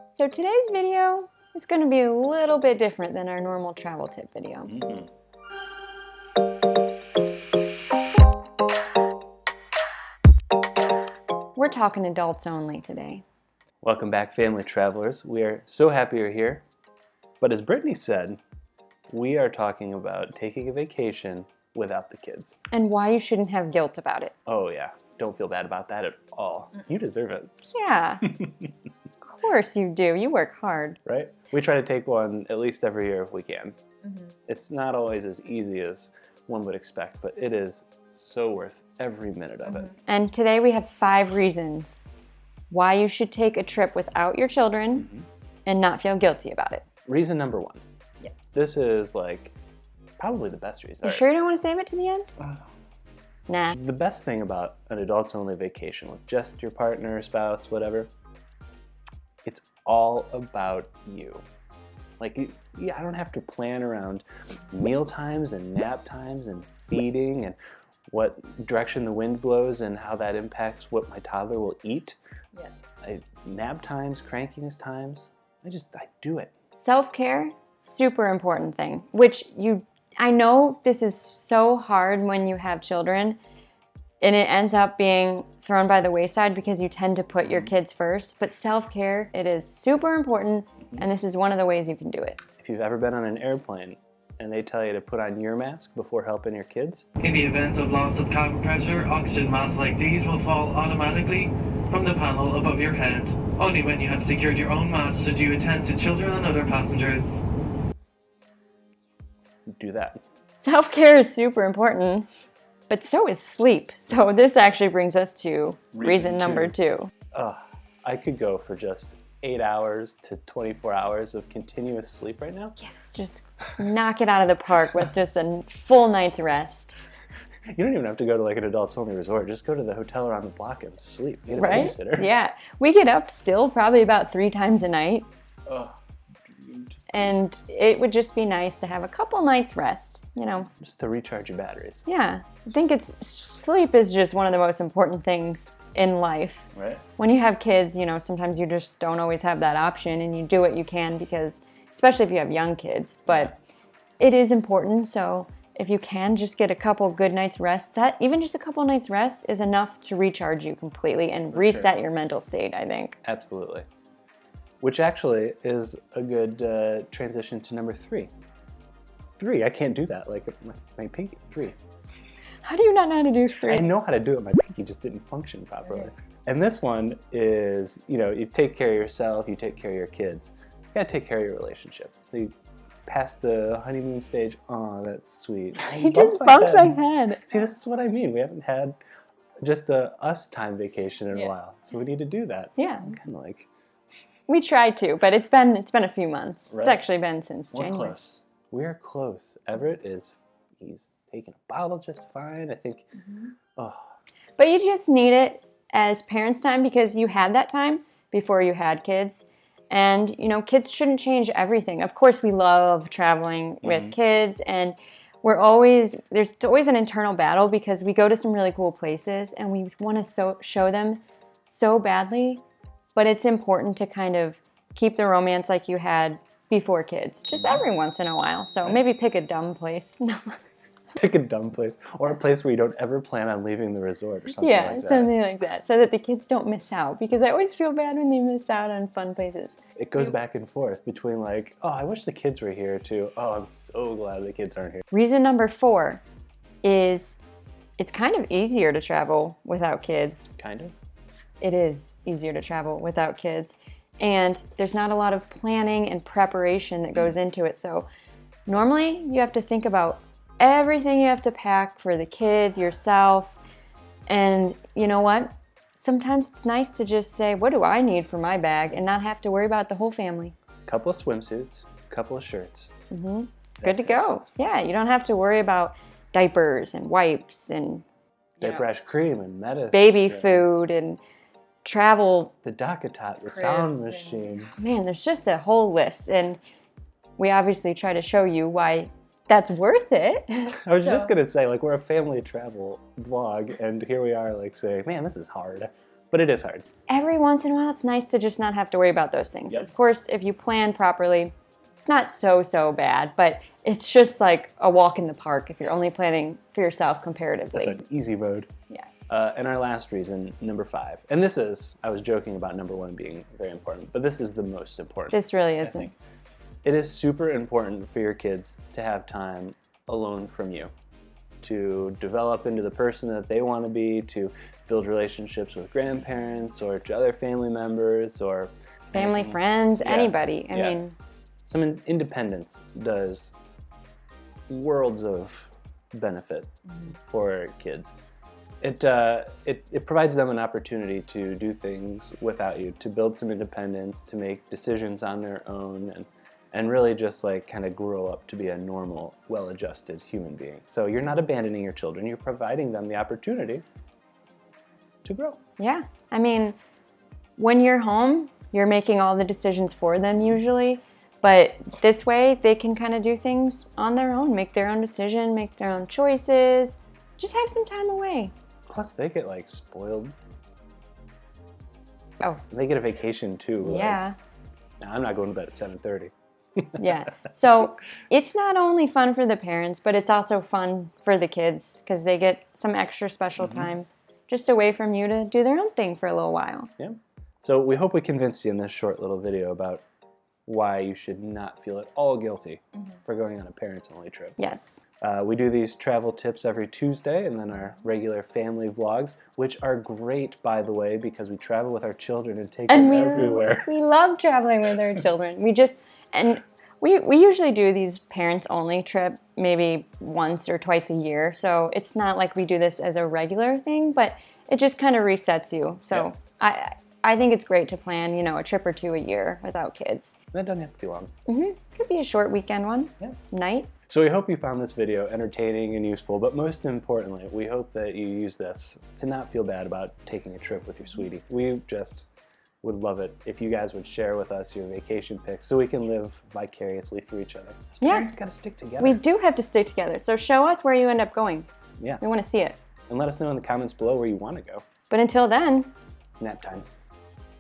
So today's video is going to be a little bit different than our normal travel tip video. We're talking adults only today. Welcome back, family travelers. We are so happy you're here. But as Brittany said, we are talking about taking a vacation without the kids. And why you shouldn't have guilt about it. Oh yeah, don't feel bad about that at all. You deserve it. Yeah, of course you do. You work hard. Right? We try to take one at least every year if we can. It's not always as easy as one would expect, but it is so worth every minute of it. And today we have 5 reasons why you should take a trip without your children and not feel guilty about it. Reason number 1. Yes. This is like probably the best reason. You sure you don't want to save it to the end? Nah. The best thing about an adults-only vacation with just your partner, spouse, whatever, it's all about you. Like, I don't have to plan around meal times and nap times and feeding and what direction the wind blows and how that impacts what my toddler will eat. Yes. Nap times, crankiness times, I do it. Self-care, super important thing, which I know this is so hard when you have children and it ends up being thrown by the wayside because you tend to put your kids first, but self-care, it is super important, and this is one of the ways you can do it. If you've ever been on an airplane and they tell you to put on your mask before helping your kids. In the event of loss of cabin pressure, oxygen masks like these will fall automatically from the panel above your head. Only when you have secured your own mask should you attend to children and other passengers. Do that. Self-care is super important, but so is sleep. So this actually brings us to reason number 2. I could go for just 8 hours to 24 hours of continuous sleep right now. Yes, just knock it out of the park with just a full night's rest. You don't even have to go to like an adults-only resort. Just go to the hotel around the block and sleep. Get a Right? babysitter. Yeah. We get up still probably about 3 times a night. And it would just be nice to have a couple nights rest, you know. Just to recharge your batteries. Yeah. I think sleep is just one of the most important things in life. Right. When you have kids, you know, sometimes you just don't always have that option and you do what you can because, especially if you have young kids, but it is important. So if you can just get a couple good nights rest, even just a couple nights rest is enough to recharge you completely and reset your mental state, I think. Absolutely. Which actually is a good transition to number 3. 3, I can't do that like my pinky. 3. How do you not know how to do 3? I know how to do it, my pinky just didn't function properly. Okay. And this one is, you take care of yourself, you take care of your kids. You gotta take care of your relationship. So you pass the honeymoon stage, oh, that's sweet. You just bumped my head. See, this is what I mean. We haven't had just a us time vacation in a Yeah. while. So we need to do that. Yeah. I'm kind of like, We tried to, but it's been a few months. Right. It's actually been since we're January. close. We're close. Everett he's taking a bottle just fine. I think, But you just need it as parents' time because you had that time before you had kids. And, kids shouldn't change everything. Of course, we love traveling with kids, and there's always an internal battle because we go to some really cool places and we want to show them so badly. But it's important to kind of keep the romance like you had before kids, just every once in a while. So maybe pick a dumb place. pick a dumb place or a place where you don't ever plan on leaving the resort or something like that. Yeah, something like that, so that the kids don't miss out, because I always feel bad when they miss out on fun places. It goes back and forth between like, oh, I wish the kids were here, to, oh, I'm so glad the kids aren't here. Reason number 4 is it's kind of easier to travel without kids. Kind of. It is easier to travel without kids, and there's not a lot of planning and preparation that goes into it. So normally you have to think about everything you have to pack for the kids, yourself, and you know what? Sometimes it's nice to just say, what do I need for my bag, and not have to worry about the whole family. Couple of swimsuits, couple of shirts. Good to go. Yeah, you don't have to worry about diapers and wipes and Diaper rash cream and medicine. baby food and travel. The Docatot, the sound Cribs machine. Man, there's just a whole list, and we obviously try to show you why that's worth it. I was just gonna say, like, we're a family travel vlog, and here we are, like, saying, man, this is hard. But it is hard. Every once in a while, it's nice to just not have to worry about those things. Yep. Of course, if you plan properly, it's not so bad, but it's just like a walk in the park if you're only planning for yourself comparatively. That's an easy road. Yeah. And our last reason, number 5. And this is, I was joking about number 1 being very important, but this is the most important. This really I isn't. think. It is super important for your kids to have time alone from you, to develop into the person that they want to be, to build relationships with grandparents or to other family members or Family, anything. friends, Yeah. anybody. I Yeah. mean, Some independence does worlds of benefit for kids. It provides them an opportunity to do things without you, to build some independence, to make decisions on their own, and really just like kind of grow up to be a normal, well-adjusted human being. So you're not abandoning your children, you're providing them the opportunity to grow. yeah. I mean, when you're home, you're making all the decisions for them usually. But this way, they can kind of do things on their own, make their own decision, make their own choices, just have some time away. Plus, they get like spoiled. Oh, They get a vacation too. Like, yeah, "Nah, I'm not going to bed at 7:30. yeah. So it's not only fun for the parents, but it's also fun for the kids because they get some extra special time just away from you to do their own thing for a little while. Yeah. So we hope we convinced you in this short little video about why you should not feel at all guilty for going on a parents-only trip. Yes. We do these travel tips every Tuesday and then our regular family vlogs, which are great, by the way, because we travel with our children and take them everywhere. We love traveling with our children. We usually do these parents-only trip maybe once or twice a year. So it's not like we do this as a regular thing, but it just kind of resets you. So I think it's great to plan, a trip or two a year without kids. That doesn't have to be long. Could be a short weekend one, night. So we hope you found this video entertaining and useful, but most importantly, we hope that you use this to not feel bad about taking a trip with your sweetie. We just would love it if you guys would share with us your vacation pics so we can live vicariously through each other. Yeah. Parents gotta stick together. We do have to stick together. So show us where you end up going. Yeah. We want to see it. And let us know in the comments below where you want to go. But until then, Nap time.